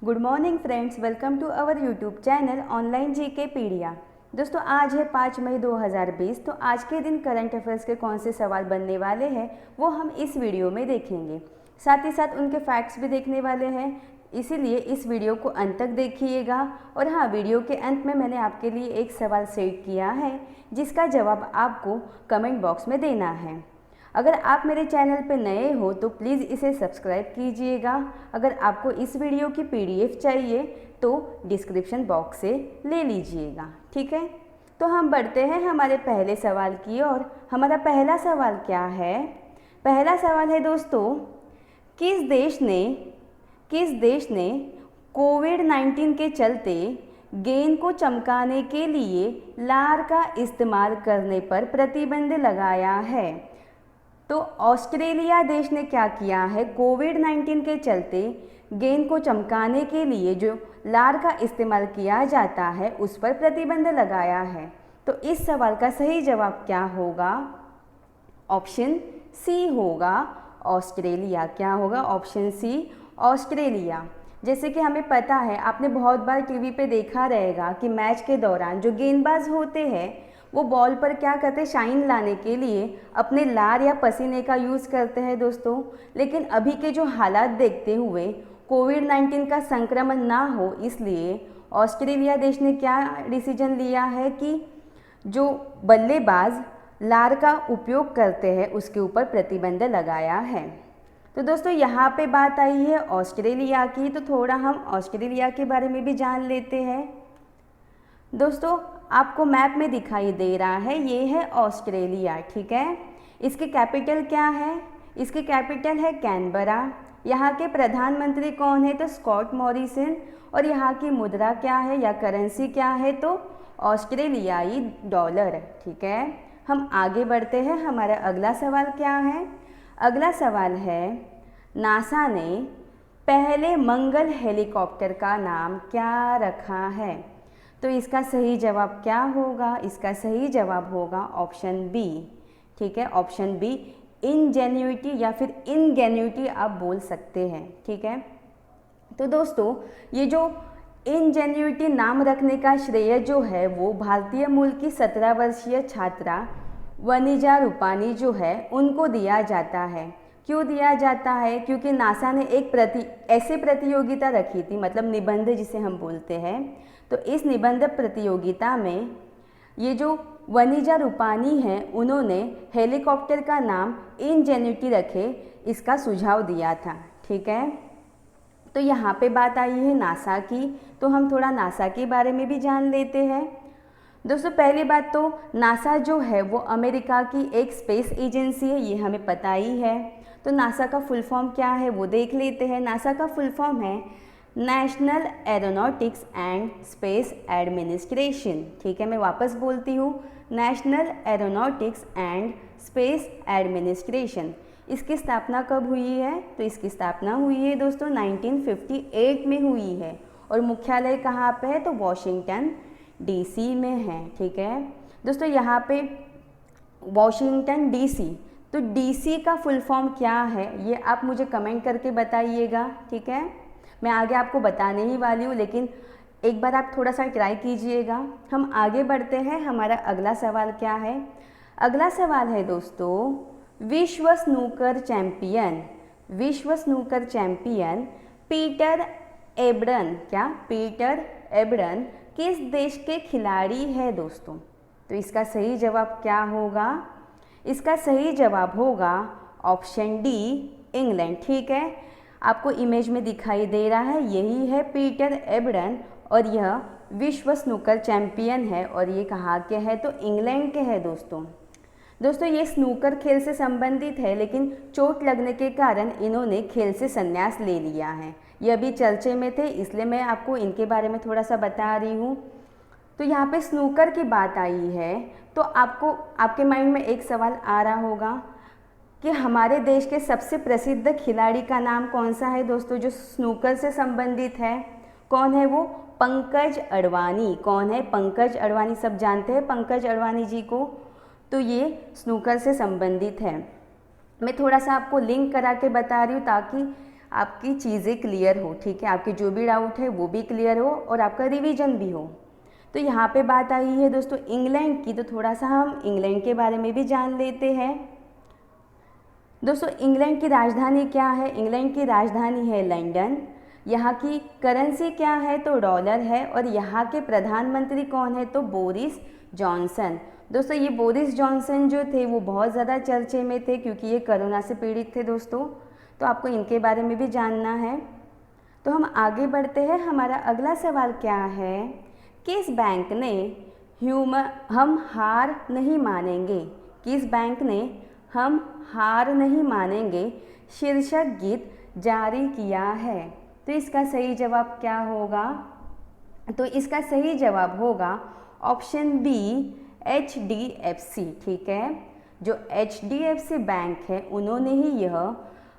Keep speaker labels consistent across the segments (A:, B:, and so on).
A: Good morning friends, welcome to our YouTube channel online GK pedia. दोस्तों आज है 5 मई 2020। तो आज के दिन करंट अफेयर्स के कौन से सवाल बनने वाले हैं वो हम इस वीडियो में देखेंगे। साथ ही साथ उनके फैक्ट्स भी देखने वाले हैं, इसीलिए इस वीडियो को अंत तक देखिएगा। और हाँ, वीडियो के अंत में मैंने आपके लिए एक सवाल सेट किया है जिसका जवाब आपको कमेंट बॉक्स में देना है। अगर आप मेरे चैनल पर नए हो तो प्लीज़ इसे सब्सक्राइब कीजिएगा। अगर आपको इस वीडियो की पीडीएफ चाहिए तो डिस्क्रिप्शन बॉक्स से ले लीजिएगा, ठीक है। तो हम बढ़ते हैं हमारे पहले सवाल की ओर। हमारा पहला सवाल क्या है? पहला सवाल है दोस्तों, किस देश ने कोविड-19 के चलते गेंद को चमकाने के लिए लार का इस्तेमाल करने पर प्रतिबंध लगाया है? तो ऑस्ट्रेलिया देश ने क्या किया है? कोविड-19 के चलते गेंद को चमकाने के लिए जो लार का इस्तेमाल किया जाता है उस पर प्रतिबंध लगाया है। तो इस सवाल का सही जवाब क्या होगा? ऑप्शन सी होगा ऑस्ट्रेलिया। क्या होगा? Option C Australia. जैसे कि हमें पता है, आपने बहुत बार टीवी पे देखा रहेगा कि मैच के दौरान जो गेंदबाज होते हैं वो बॉल पर क्या करते हैं, शाइन लाने के लिए अपने लार या पसीने का यूज़ करते हैं दोस्तों। लेकिन अभी के जो हालात देखते हुए कोविड-19 का संक्रमण ना हो, इसलिए ऑस्ट्रेलिया देश ने क्या डिसीजन लिया है कि जो बल्लेबाज लार का उपयोग करते हैं उसके ऊपर प्रतिबंध लगाया है। तो दोस्तों यहाँ पे बात आई है ऑस्ट्रेलिया की, तो थोड़ा हम ऑस्ट्रेलिया के बारे में भी जान लेते हैं। दोस्तों आपको मैप में दिखाई दे रहा है, ये है ऑस्ट्रेलिया, ठीक है। इसकी कैपिटल क्या है? इसकी कैपिटल है कैनबरा। यहाँ के प्रधानमंत्री कौन है? तो स्कॉट मॉरिसन। और यहाँ की मुद्रा क्या है या करेंसी क्या है? तो ऑस्ट्रेलियाई डॉलर, ठीक है। हम आगे बढ़ते हैं। हमारा अगला सवाल क्या है? अगला सवाल है, नासा ने पहले मंगल हेलीकॉप्टर का नाम क्या रखा है? तो इसका सही जवाब क्या होगा? इसका सही जवाब होगा ऑप्शन बी, ठीक है। ऑप्शन बी इंजेन्युइटी या फिर इनगेन्युइटी आप बोल सकते हैं, ठीक है। तो दोस्तों ये जो इंजेन्युइटी नाम रखने का श्रेय जो है वो भारतीय मूल की 17 वर्षीय छात्रा वनिजा रूपानी जो है उनको दिया जाता है। क्यों दिया जाता है? क्योंकि नासा ने एक ऐसे प्रतियोगिता रखी थी, मतलब निबंध जिसे हम बोलते हैं। तो इस निबंध प्रतियोगिता में ये जो वनिजा रूपानी हैं उन्होंने हेलीकॉप्टर का नाम इंजेन्युइटी रखे, इसका सुझाव दिया था, ठीक है। तो यहाँ पे बात आई है नासा की, तो हम थोड़ा नासा के बारे में भी जान लेते हैं। दोस्तों पहली बात तो नासा जो है वो अमेरिका की एक स्पेस एजेंसी है, ये हमें पता ही है। तो नासा का फुल फॉर्म क्या है वो देख लेते हैं। नासा का फुल फॉर्म है national aeronautics and space administration, ठीक है। मैं वापस बोलती हूँ, national aeronautics and space administration. इसकी स्थापना कब हुई है? तो इसकी स्थापना हुई है दोस्तों 1958 में हुई है। और मुख्यालय कहाँ पे है? तो वॉशिंगटन डीसी में है, ठीक है। दोस्तों यहाँ पे वॉशिंगटन डीसी, तो डीसी का फुल फॉर्म क्या है ये आप मुझे कमेंट करके बताइएगा, ठीक है। मैं आगे आपको बताने ही वाली हूँ, लेकिन एक बार आप थोड़ा सा ट्राई कीजिएगा। हम आगे बढ़ते हैं। हमारा अगला सवाल क्या है? अगला सवाल है दोस्तों, विश्व स्नूकर चैंपियन पीटर एबडन, क्या पीटर एबडन किस देश के खिलाड़ी है दोस्तों? तो इसका सही जवाब क्या होगा? इसका सही जवाब होगा ऑप्शन डी इंग्लैंड, ठीक है। आपको इमेज में दिखाई दे रहा है, यही है पीटर एबडन और यह विश्व स्नूकर चैंपियन है। और ये कहाँ के हैं? तो इंग्लैंड के हैं दोस्तों ये स्नूकर खेल से संबंधित है, लेकिन चोट लगने के कारण इन्होंने खेल से संन्यास ले लिया है। ये अभी चर्चे में थे, इसलिए मैं आपको इनके बारे में थोड़ा सा बता रही हूँ। तो यहाँ पे स्नूकर की बात आई है, तो आपके माइंड में एक सवाल आ रहा होगा कि हमारे देश के सबसे प्रसिद्ध खिलाड़ी का नाम कौन सा है दोस्तों जो स्नूकर से संबंधित है? कौन है वो? पंकज अडवाणी। कौन है? पंकज अडवाणी। सब जानते हैं पंकज अडवाणी जी को। तो ये स्नूकर से संबंधित है। मैं थोड़ा सा आपको लिंक करा के बता रही हूँ ताकि आपकी चीज़ें क्लियर हो, ठीक है, आपके जो भी डाउट है वो भी क्लियर हो और आपका रिवीजन भी हो। तो यहाँ पे बात आई है दोस्तों इंग्लैंड की, तो थोड़ा सा हम इंग्लैंड के बारे में भी जान लेते हैं। दोस्तों इंग्लैंड की राजधानी क्या है? इंग्लैंड की राजधानी है लंदन। यहाँ की करेंसी क्या है? तो डॉलर है। और यहाँ के प्रधानमंत्री कौन है? तो बोरिस जॉनसन। दोस्तों ये बोरिस जॉनसन जो थे वो बहुत ज़्यादा चर्चे में थे क्योंकि ये कोरोना से पीड़ित थे दोस्तों, तो आपको इनके बारे में भी जानना है। तो हम आगे बढ़ते हैं। हमारा अगला सवाल क्या है? किस बैंक ने हम हार नहीं मानेंगे, किस बैंक ने हम हार नहीं मानेंगे शीर्षक गीत जारी किया है? तो इसका सही जवाब क्या होगा? तो इसका सही जवाब होगा ऑप्शन बी, HDFC। ठीक है, जो HDFC बैंक है उन्होंने ही यह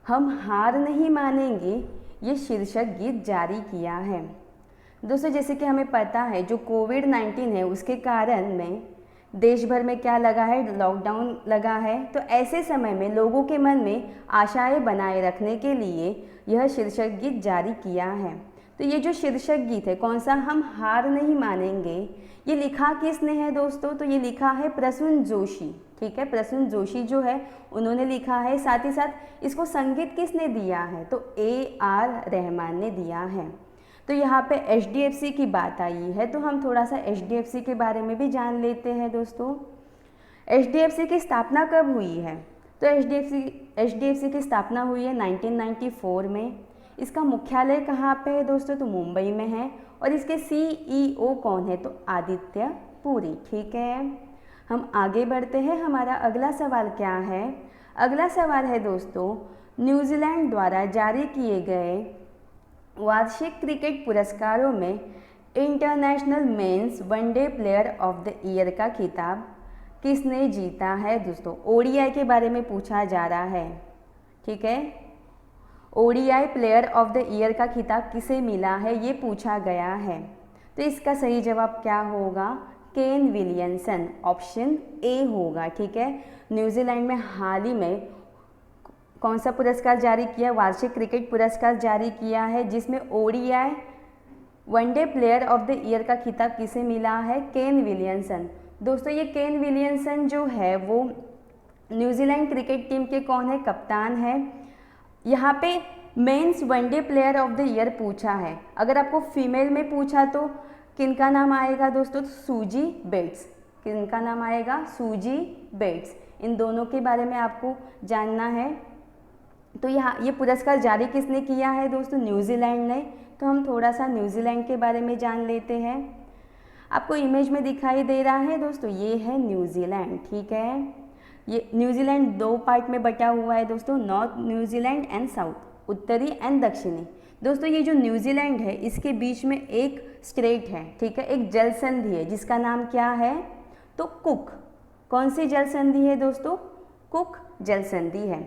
A: हम हार नहीं मानेंगे ये शीर्षक गीत जारी किया है। दोस्तों जैसे कि हमें पता है जो कोविड-19 है उसके कारण में देश भर में क्या लगा है? लॉकडाउन लगा है। तो ऐसे समय में लोगों के मन में आशाएं बनाए रखने के लिए यह शीर्षक गीत जारी किया है। तो ये जो शीर्षक गीत है कौन सा? हम हार नहीं मानेंगे। ये लिखा किसने है दोस्तों? तो ये लिखा है प्रसून जोशी। ठीक है, प्रसून जोशी जो है उन्होंने लिखा है। साथ ही साथ इसको संगीत किसने दिया है? तो AR रहमान ने दिया है। तो यहाँ पे HDFC की बात आई है तो हम थोड़ा सा HDFC के बारे में भी जान लेते हैं दोस्तों। HDFC की स्थापना कब हुई है? तो HDFC की स्थापना हुई है 1994 में। इसका मुख्यालय कहाँ पे है दोस्तों? तो मुंबई में है। और इसके CEO कौन है? तो आदित्य पुरी। ठीक है, हम आगे बढ़ते हैं। हमारा अगला सवाल क्या है? अगला सवाल है दोस्तों न्यूजीलैंड द्वारा जारी किए गए वार्षिक क्रिकेट पुरस्कारों में international men's one day player of the year का खिताब किसने जीता है? दोस्तों ODI के बारे में पूछा जा रहा है। ठीक है, ODI player of the year का खिताब किसे मिला है ये पूछा गया है। तो इसका सही जवाब क्या होगा? केन विलियमसन, ऑप्शन A होगा। ठीक है, न्यूजीलैंड में हाल ही में कौन सा पुरस्कार जारी किया? वार्षिक क्रिकेट पुरस्कार जारी किया है जिसमें ODI one day player of the year का खिताब किसे मिला है? Kane Williamson. दोस्तों ये केन विलियमसन जो है वो न्यूजीलैंड क्रिकेट टीम के कौन है? कप्तान है। यहाँ पे men's one day player of the year पूछा है। अगर आपको फीमेल में पूछा तो किनका नाम आएगा दोस्तों? तो सूजी बेट्स। किनका नाम आएगा? Suzie Bates. इन दोनों के बारे में आपको जानना है। तो यहाँ ये पुरस्कार जारी किसने किया है दोस्तों? न्यूजीलैंड ने। तो हम थोड़ा सा न्यूजीलैंड के बारे में जान लेते हैं। आपको इमेज में दिखाई दे रहा है दोस्तों, ये है न्यूजीलैंड। ठीक है, ये न्यूजीलैंड 2 पार्ट में बटा हुआ है दोस्तों, नॉर्थ न्यूजीलैंड एंड साउथ, उत्तरी एंड दक्षिणी। दोस्तों ये जो न्यूजीलैंड है इसके बीच में एक स्ट्रेट है। ठीक है, एक जल संधि है जिसका नाम क्या है? तो कुक। कौन सी जल संधि है दोस्तों? कुक जल संधि है।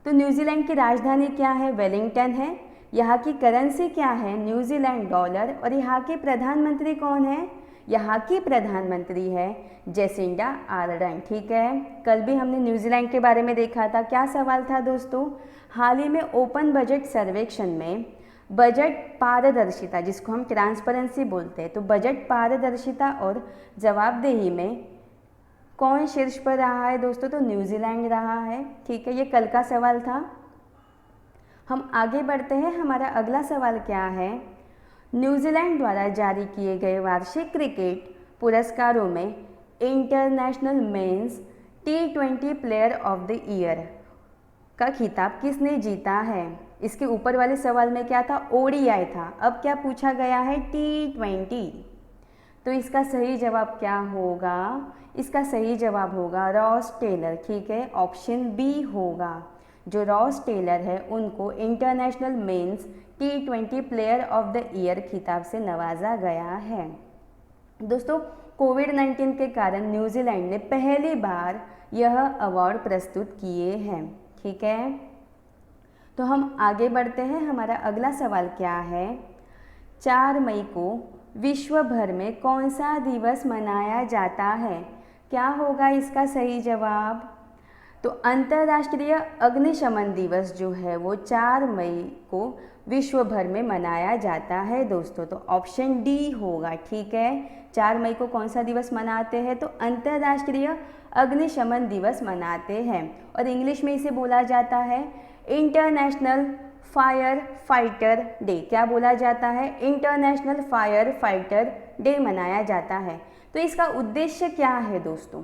A: तो न्यूजीलैंड की राजधानी क्या है? वेलिंगटन है। यहाँ की करेंसी क्या है? New Zealand dollar. और यहाँ के प्रधानमंत्री कौन है? यहाँ की प्रधानमंत्री है जेसिंडा आर्डर्न। ठीक है, कल भी हमने न्यूजीलैंड के बारे में देखा था। क्या सवाल था दोस्तों? हाल ही में ओपन बजट सर्वेक्षण में बजट पारदर्शिता, जिसको हम ट्रांसपेरेंसी बोलते हैं, तो बजट पारदर्शिता और जवाबदेही में कौन शीर्ष पर रहा है दोस्तों? तो न्यूजीलैंड रहा है। ठीक है, ये कल का सवाल था। हम आगे बढ़ते हैं। हमारा अगला सवाल क्या है? न्यूजीलैंड द्वारा जारी किए गए वार्षिक क्रिकेट पुरस्कारों में international men's T20 player of the year का खिताब किसने जीता है? इसके ऊपर वाले सवाल में क्या था? ODI था। अब क्या पूछा गया है? T20। तो इसका सही जवाब क्या होगा? इसका सही जवाब होगा रॉस टेलर। ठीक है, ऑप्शन B होगा। जो रॉस टेलर है उनको international men's T20 player of the year खिताब से नवाजा गया है। दोस्तों कोविड-19 के कारण न्यूजीलैंड ने पहली बार यह अवार्ड प्रस्तुत किए हैं। ठीक है, तो हम आगे बढ़ते हैं। हमारा अगला सवाल क्या है? 4 मई को विश्व भर में कौन सा दिवस मनाया जाता है? क्या होगा इसका सही जवाब? तो अंतर्राष्ट्रीय अग्निशमन दिवस जो है वो 4 मई को विश्व भर में मनाया जाता है दोस्तों। तो ऑप्शन डी होगा, ठीक है। 4 मई को कौन सा दिवस मनाते हैं? तो अंतर्राष्ट्रीय अग्निशमन दिवस मनाते हैं, और इंग्लिश में इसे बोला जाता है इंटरनेशनल फायर फाइटर डे। क्या बोला जाता है? इंटरनेशनल फायर फाइटर डे मनाया जाता है। तो इसका उद्देश्य क्या है दोस्तों?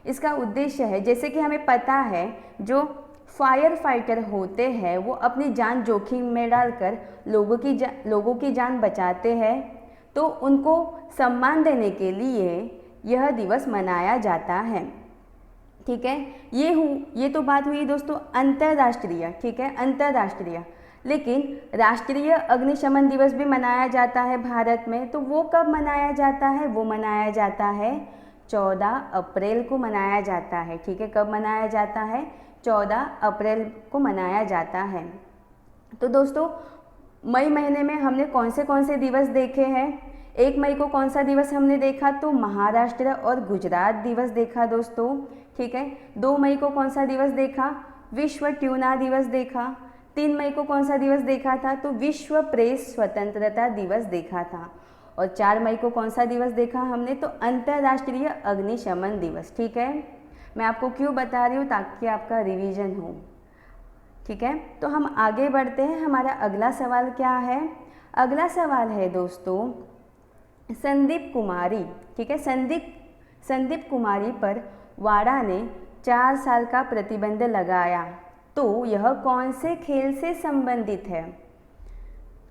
A: इसका उद्देश्य है, जैसे कि हमें पता है जो फायर फाइटर होते हैं वो अपनी जान जोखिम में डालकर लोगों की जान बचाते हैं, तो उनको सम्मान देने के लिए यह दिवस मनाया जाता है, ठीक है। ये तो बात हुई दोस्तों अंतर्राष्ट्रीय, ठीक है, अंतर्राष्ट्रीय। लेकिन राष्ट्रीय अग्निशमन दिवस भी मनाया जाता है भारत में, तो वो कब मनाया जाता है? वो मनाया जाता है 14 अप्रैल को मनाया जाता है, ठीक है। कब मनाया जाता है? 14 अप्रैल को मनाया जाता है। तो दोस्तों मई महीने में हमने कौन से दिवस देखे हैं? 1 मई को कौन सा दिवस हमने देखा? तो महाराष्ट्र और गुजरात दिवस देखा दोस्तों, ठीक है। 2 मई को कौन सा दिवस देखा? विश्व ट्यूना दिवस देखा। 3 मई को कौन सा दिवस देखा था? तो विश्व प्रेस स्वतंत्रता दिवस देखा था। और 4 मई को कौन सा दिवस देखा हमने? तो अंतर्राष्ट्रीय अग्निशमन दिवस, ठीक है। मैं आपको क्यों बता रही हूँ? ताकि आपका रिवीजन हो, ठीक है। तो हम आगे बढ़ते हैं। हमारा अगला सवाल क्या है? अगला सवाल है दोस्तों संदीप कुमारी, ठीक है। संदीप कुमारी पर वाडा ने 4 साल का प्रतिबंध लगाया, तो यह कौन से खेल से संबंधित है?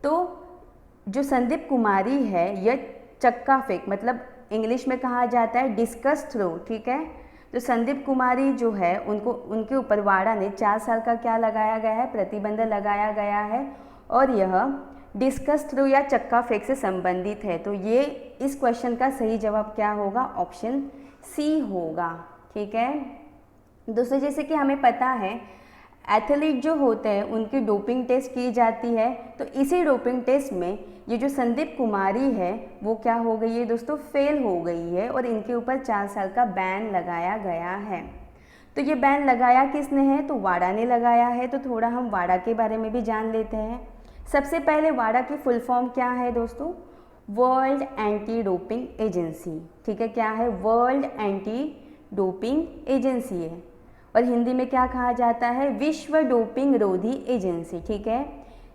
A: तो जो संदीप कुमारी है यह चक्का फेंक, मतलब इंग्लिश में कहा जाता है डिस्कस थ्रो, ठीक है। तो संदीप कुमारी जो है उनके ऊपर वाडा ने 4 साल का क्या लगाया गया है? प्रतिबंध लगाया गया है, और यह डिस्कस थ्रो या चक्का फेंक से संबंधित है। तो ये इस क्वेश्चन का सही जवाब क्या होगा? ऑप्शन सी होगा, ठीक है दोस्तों। जैसे कि हमें पता है एथलीट जो होते हैं उनकी डोपिंग टेस्ट की जाती है, तो इसी डोपिंग टेस्ट में ये जो संदीप कुमारी है वो क्या हो गई है दोस्तों? फेल हो गई है, और इनके ऊपर 4 साल का बैन लगाया गया है। तो ये बैन लगाया किसने है? तो वाडा ने लगाया है। तो थोड़ा हम वाडा के बारे में भी जान लेते हैं। सबसे पहले वाडा की फुल फॉर्म क्या है दोस्तों? वर्ल्ड एंटी डोपिंग एजेंसी, ठीक है। क्या है? वर्ल्ड एंटी डोपिंग एजेंसी है, और हिंदी में क्या कहा जाता है? विश्व डोपिंग रोधी एजेंसी, ठीक है।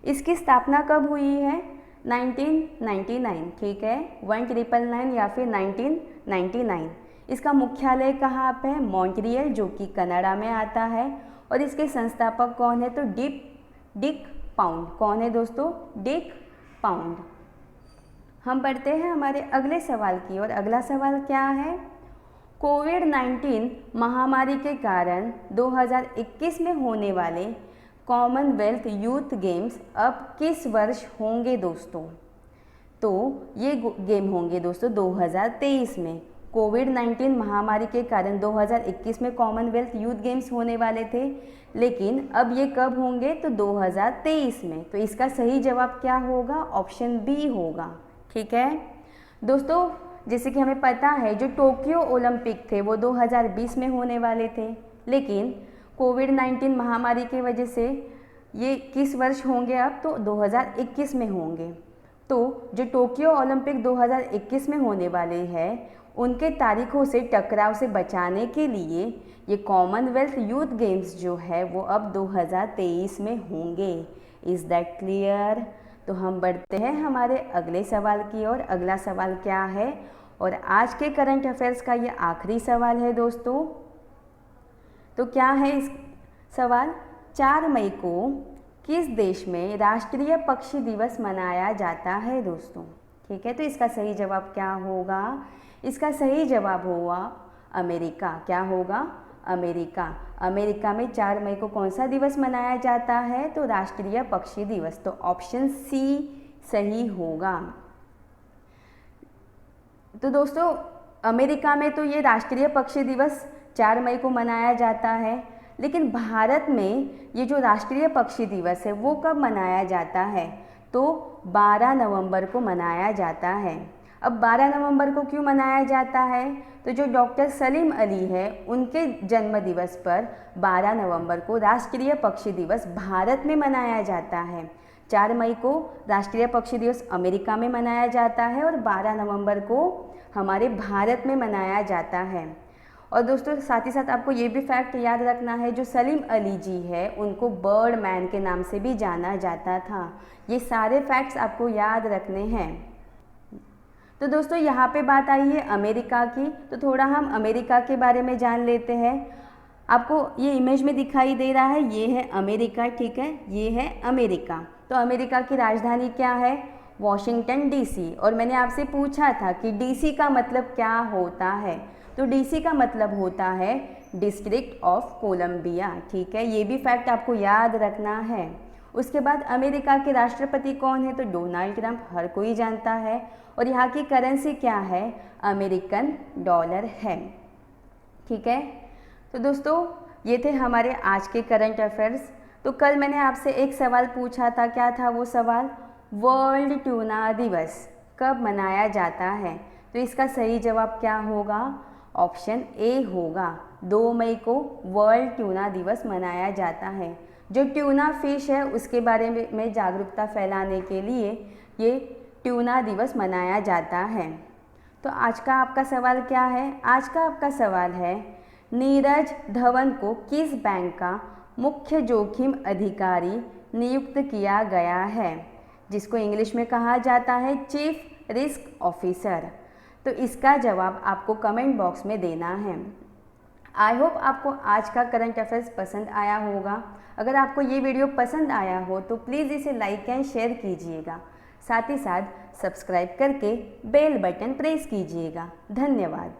A: इसकी स्थापना कब हुई है? 1999, ठीक है, 1999 या फिर 1999। इसका मुख्यालय कहाँ पे है? मॉन्ट्रियल, जो कि कनाडा में आता है। और इसके संस्थापक कौन है? तो डिक पाउंड। कौन है दोस्तों? Dick pound. हम बढ़ते हैं हमारे अगले सवाल की ओर। अगला सवाल क्या है? कोविड-19 महामारी के कारण 2021 में होने वाले कॉमनवेल्थ यूथ गेम्स अब किस वर्ष होंगे दोस्तों? तो ये गेम होंगे दोस्तों 2023 में। कोविड-19 महामारी के कारण 2021 में कॉमनवेल्थ यूथ गेम्स होने वाले थे, लेकिन अब ये कब होंगे? तो 2023 में। तो इसका सही जवाब क्या होगा? ऑप्शन बी होगा, ठीक है दोस्तों। जैसे कि हमें पता है जो टोक्यो ओलंपिक थे वो 2020 में होने वाले थे, लेकिन कोविड-19 महामारी की वजह से ये किस वर्ष होंगे अब? तो 2021 में होंगे। तो जो टोक्यो ओलंपिक 2021 में होने वाले हैं उनके तारीखों से टकराव से बचाने के लिए ये कॉमनवेल्थ यूथ गेम्स जो है वो अब 2023 में होंगे। Is that clear? तो हम बढ़ते हैं हमारे अगले सवाल की ओर। अगला सवाल क्या है? और आज के करंट अफेयर्स का ये आखिरी सवाल है दोस्तों। तो क्या है इस सवाल? 4 मई को किस देश में राष्ट्रीय पक्षी दिवस मनाया जाता है दोस्तों? ठीक है, तो इसका सही जवाब क्या होगा? इसका सही जवाब होगा अमेरिका। क्या होगा? अमेरिका। अमेरिका में 4 मई को कौन सा दिवस मनाया जाता है? तो राष्ट्रीय पक्षी दिवस। तो ऑप्शन सी सही होगा। तो दोस्तों अमेरिका में तो ये राष्ट्रीय पक्षी दिवस 4 मई को मनाया जाता है, लेकिन भारत में ये जो राष्ट्रीय पक्षी दिवस है वो कब मनाया जाता है? तो 12 नवंबर को मनाया जाता है। अब 12 नवंबर को क्यों मनाया जाता है? तो जो डॉक्टर सलीम अली है उनके जन्म दिवस पर 12 नवंबर को राष्ट्रीय पक्षी दिवस भारत में मनाया जाता है। 4 मई को राष्ट्रीय पक्षी दिवस अमेरिका में मनाया जाता है और 12 नवंबर को हमारे भारत में मनाया जाता है। और दोस्तों साथ ही साथ आपको ये भी फैक्ट याद रखना है, जो सलीम अली जी है उनको बर्ड मैन के नाम से भी जाना जाता था। ये सारे फैक्ट्स आपको याद रखने हैं। तो दोस्तों यहाँ पे बात आई है अमेरिका की, तो थोड़ा हम अमेरिका के बारे में जान लेते हैं। आपको ये इमेज में दिखाई दे रहा है, ये है अमेरिका, ठीक है, ये है अमेरिका। तो अमेरिका की राजधानी क्या है? Washington DC. और मैंने आपसे पूछा था कि डीसी का मतलब क्या होता है, तो डीसी का मतलब होता है डिस्ट्रिक्ट ऑफ कोलंबिया, ठीक है, ये भी फैक्ट आपको याद रखना है। उसके बाद अमेरिका के राष्ट्रपति कौन है? तो डोनाल्ड ट्रंप, हर कोई जानता है। और यहाँ की करेंसी क्या है? अमेरिकन डॉलर है, ठीक है। तो दोस्तों ये थे हमारे आज के करंट अफेयर्स। तो कल मैंने आपसे एक सवाल पूछा था, क्या था वो सवाल? वर्ल्ड ट्यूना दिवस कब मनाया जाता है? तो इसका सही जवाब क्या होगा? ऑप्शन ए होगा, 2 मई को वर्ल्ड ट्यूना दिवस मनाया जाता है। जो ट्यूना फिश है उसके बारे में जागरूकता फैलाने के लिए ये ट्यूना दिवस मनाया जाता है। तो आज का आपका सवाल क्या है? आज का आपका सवाल है, नीरज धवन को किस बैंक का मुख्य जोखिम अधिकारी नियुक्त किया गया है, जिसको इंग्लिश में कहा जाता है चीफ रिस्क ऑफिसर? तो इसका जवाब आपको कमेंट बॉक्स में देना है। आई होप आपको आज का करंट अफेयर्स पसंद आया होगा। अगर आपको ये वीडियो पसंद आया हो तो प्लीज़ इसे लाइक एंड शेयर कीजिएगा, साथ ही साथ सब्सक्राइब करके बेल बटन प्रेस कीजिएगा। धन्यवाद।